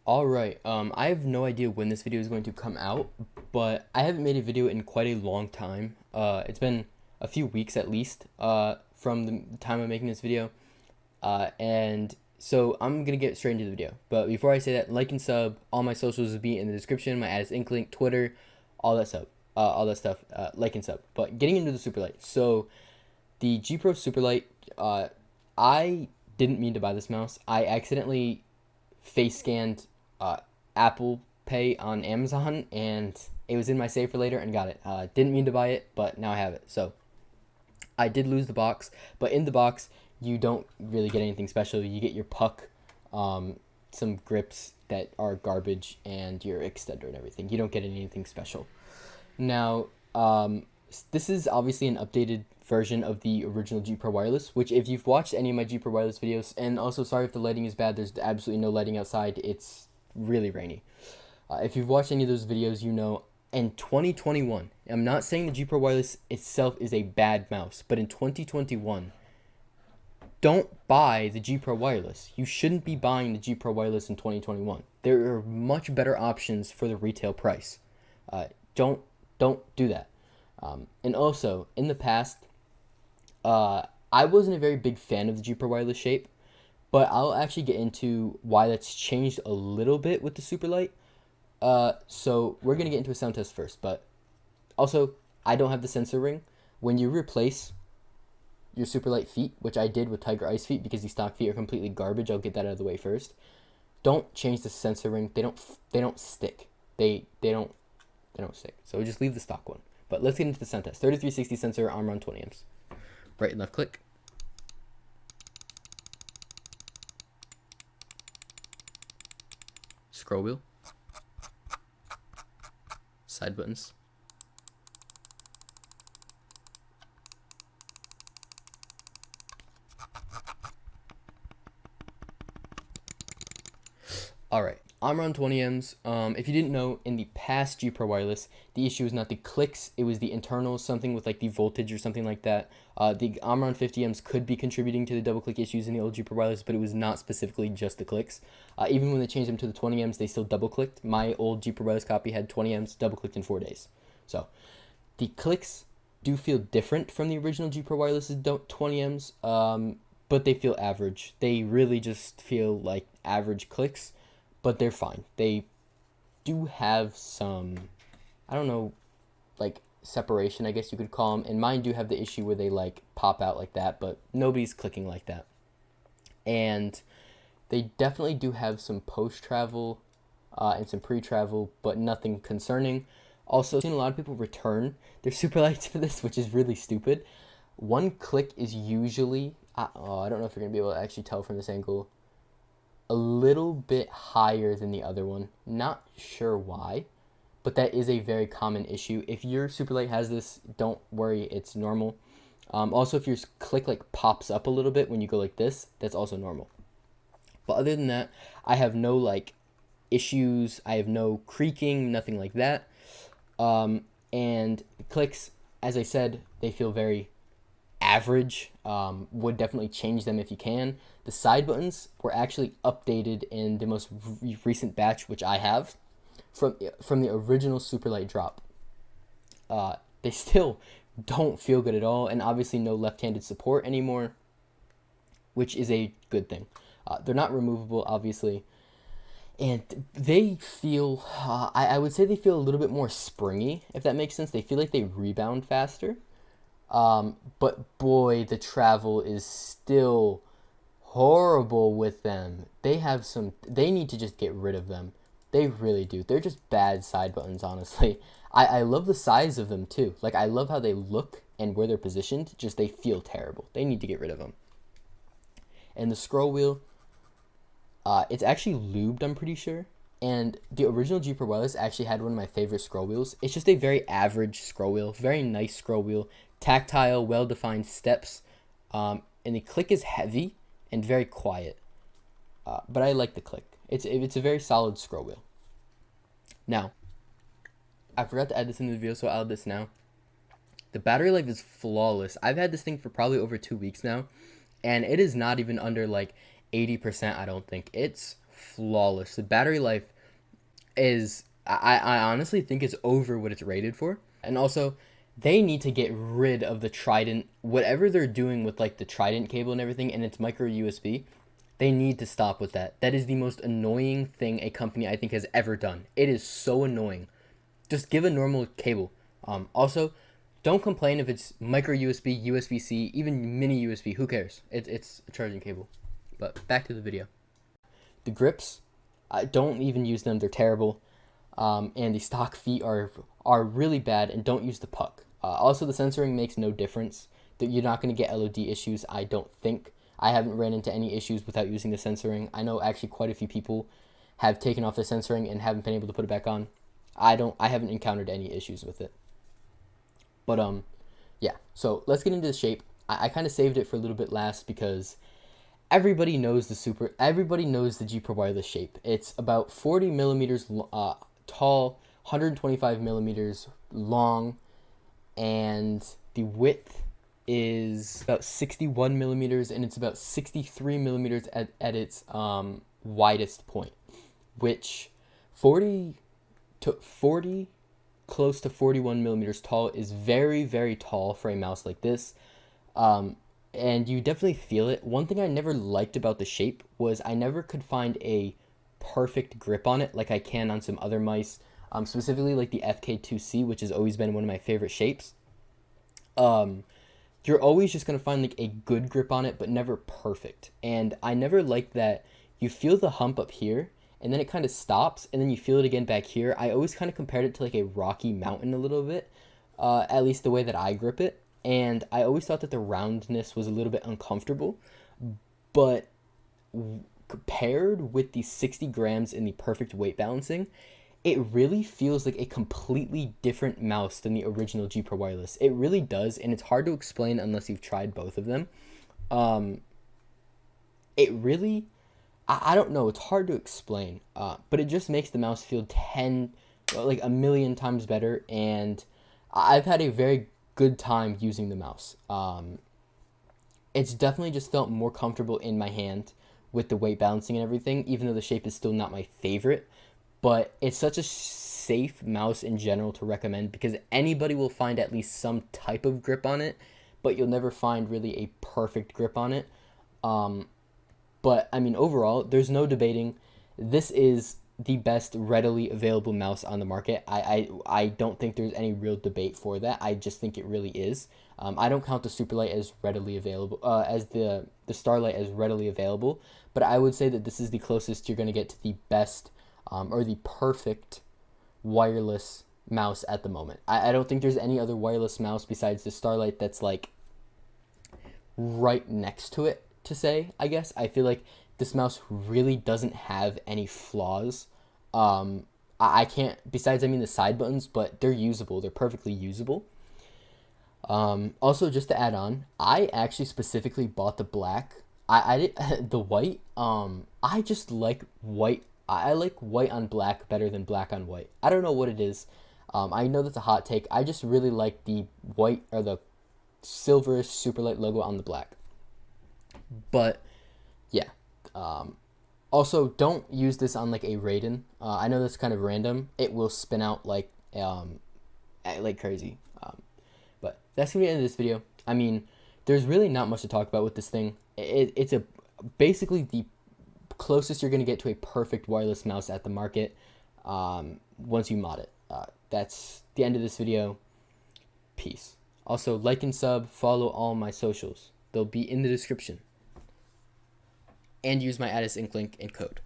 Alright, I have no idea when this video is going to come out, but I haven't made a video in quite a long time. It's been a few weeks at least, from the time I'm making this video. And so I'm gonna get straight into the video. But before I say that, like and sub, all my socials will be in the description, my address, ink link, Twitter, all that stuff, like and sub. But getting into the Superlight. So the G Pro Superlight, I didn't mean to buy this mouse. I accidentally face scanned Apple Pay on Amazon, and it was in my save for later and got it. Didn't mean to buy it, but now I have it. So I did lose the box, but in the box you don't really get anything special. You get your puck, some grips that are garbage, and your extender and everything. You don't get anything special. Now, this is obviously an updated version of the original G Pro Wireless, which if you've watched any of my G Pro Wireless videos, and also sorry if the lighting is bad, there's absolutely no lighting outside, it's really rainy. If you've watched any of those videos, you know, in 2021, I'm not saying the G Pro Wireless itself is a bad mouse, but in 2021, don't buy the G Pro Wireless. You shouldn't be buying the G Pro Wireless in 2021. There are much better options for the retail price. Don't do that. And also, in the past, I wasn't a very big fan of the G Pro Wireless shape, but I'll actually get into why that's changed a little bit with the Superlight. So we're gonna get into a sound test first, but also I don't have the sensor ring. When you replace your Superlight feet, which I did with Tiger Ice feet because these stock feet are completely garbage, I'll get that out of the way first. Don't change the sensor ring. They don't stick. They don't stick. So just leave the stock one. But let's get into the sound test. 3360 sensor, arm around 20 amps. Right and left click. Scroll wheel. Side buttons. Alright, I'm around 20 M's. If you didn't know, in the past G Pro Wireless, the issue was not the clicks, it was the internals, something with like the voltage or something like that. The I'm around 50 M's could be contributing to the double click issues in the old G Pro Wireless, but it was not specifically just the clicks. Even when they changed them to the 20 M's, they still double clicked. My old G Pro Wireless copy had 20 M's, double clicked in 4 days. So the clicks do feel different from the original G Pro Wireless's 20 M's, but they feel average. They really just feel like average clicks, but they're fine. They do have some, I don't know, like separation, I guess you could call them. And mine do have the issue where they like pop out like that, but nobody's clicking like that. And they definitely do have some post-travel and some pre-travel, but nothing concerning. Also, I've seen a lot of people return their Superlights for this, which is really stupid. One click is usually, I don't know if you're going to be able to actually tell from this angle, a little bit higher than the other one. Not sure why, but that is a very common issue. If your Superlight has this, don't worry, it's normal. Also, if your click like pops up a little bit when you go like this, that's also normal. But other than that, I have no like issues. I have no creaking, nothing like that. And clicks, as I said, they feel very average. Would definitely change them if you can. The side buttons were actually updated in the most recent batch, which I have, from the original Superlight drop. They still don't feel good at all, and obviously no left-handed support anymore, which is a good thing. They're not removable, obviously, and they feel, I would say they feel a little bit more springy, if that makes sense. They feel like they rebound faster. But boy, the travel is still horrible with them. They need to just get rid of them. They really do. They're just bad side buttons, honestly. I love the size of them too. Like, I love how they look and where they're positioned. Just they feel terrible. They need to get rid of them. And the scroll wheel, it's actually lubed, I'm pretty sure. And the original G Pro Wireless actually had one of my favorite scroll wheels. It's just a very average scroll wheel. Very nice scroll wheel. Tactile, well-defined steps. And the click is heavy and very quiet. But I like the click. It's a very solid scroll wheel. Now, I forgot to add this in the video, so I'll add this now. The battery life is flawless. I've had this thing for probably over 2 weeks now, and it is not even under like 80%, I don't think. It's flawless. The battery life is, I honestly think it's over what it's rated for. And also, they need to get rid of the Trident, whatever they're doing with like the Trident cable and everything, and its micro USB. They need to stop with that. That is the most annoying thing a company I think has ever done. It is so annoying. Just give a normal cable. Also, don't complain if it's micro USB, USB-C, even mini USB. Who cares? It's a charging cable. But back to the video. The grips, I don't even use them. They're terrible. And the stock feet are really bad, and don't use the puck. Also, the sensoring makes no difference. That you're not going to get LOD issues, I don't think. I haven't ran into any issues without using the sensoring. I know actually quite a few people have taken off their sensoring and haven't been able to put it back on. I haven't encountered any issues with it. But yeah. So let's get into the shape. I kind of saved it for a little bit last because everybody knows the G Pro Wireless shape. It's about 40 millimeters tall, 125 millimeters long, and the width is about 61 millimeters, and it's about 63 millimeters at its widest point, which 40 close to 41 millimeters tall is very, very tall for a mouse like this. And you definitely feel it. One thing I never liked about the shape was I never could find a perfect grip on it like I can on some other mice, specifically like the FK2C, which has always been one of my favorite shapes. You're always just going to find like a good grip on it, but never perfect. And I never liked that you feel the hump up here, and then it kind of stops, and then you feel it again back here. I always kind of compared it to like a rocky mountain a little bit, at least the way that I grip it. And I always thought that the roundness was a little bit uncomfortable, but compared with the 60 grams in the perfect weight balancing, it really feels like a completely different mouse than the original G Pro Wireless. It really does, and it's hard to explain unless you've tried both of them. It really, I don't know, it's hard to explain, but it just makes the mouse feel like a million times better, and I've had a very good time using the mouse. It's definitely just felt more comfortable in my hand with the weight balancing and everything, even though the shape is still not my favorite. But it's such a safe mouse in general to recommend because anybody will find at least some type of grip on it, but you'll never find really a perfect grip on it. But I mean, overall, there's no debating. This is the best readily available mouse on the market. I don't think there's any real debate for that. I just think it really is. I don't count the Superlight as readily available, as the Starlight as readily available, but I would say that this is the closest you're going to get to the best or the perfect wireless mouse at the moment. I don't think there's any other wireless mouse besides the Starlight that's like right next to it to say, I guess. I feel like this mouse really doesn't have any flaws. I can't, besides, I mean, the side buttons, but they're usable. They're perfectly usable. Also, just to add on, I actually specifically bought the black. I did the white. I just like white. I like white on black better than black on white. I don't know what it is. I know that's a hot take. I just really like the white or the silverish Superlight logo on the black. But yeah. Also, don't use this on like a Raiden. I know that's kind of random. It will spin out like crazy. But that's gonna be the end of this video. I mean, there's really not much to talk about with this thing. It's basically the closest you're gonna get to a perfect wireless mouse at the market. Once you mod it. That's the end of this video. Peace. Also, like and sub. Follow all my socials. They'll be in the description. And use my Addis Ink link and code.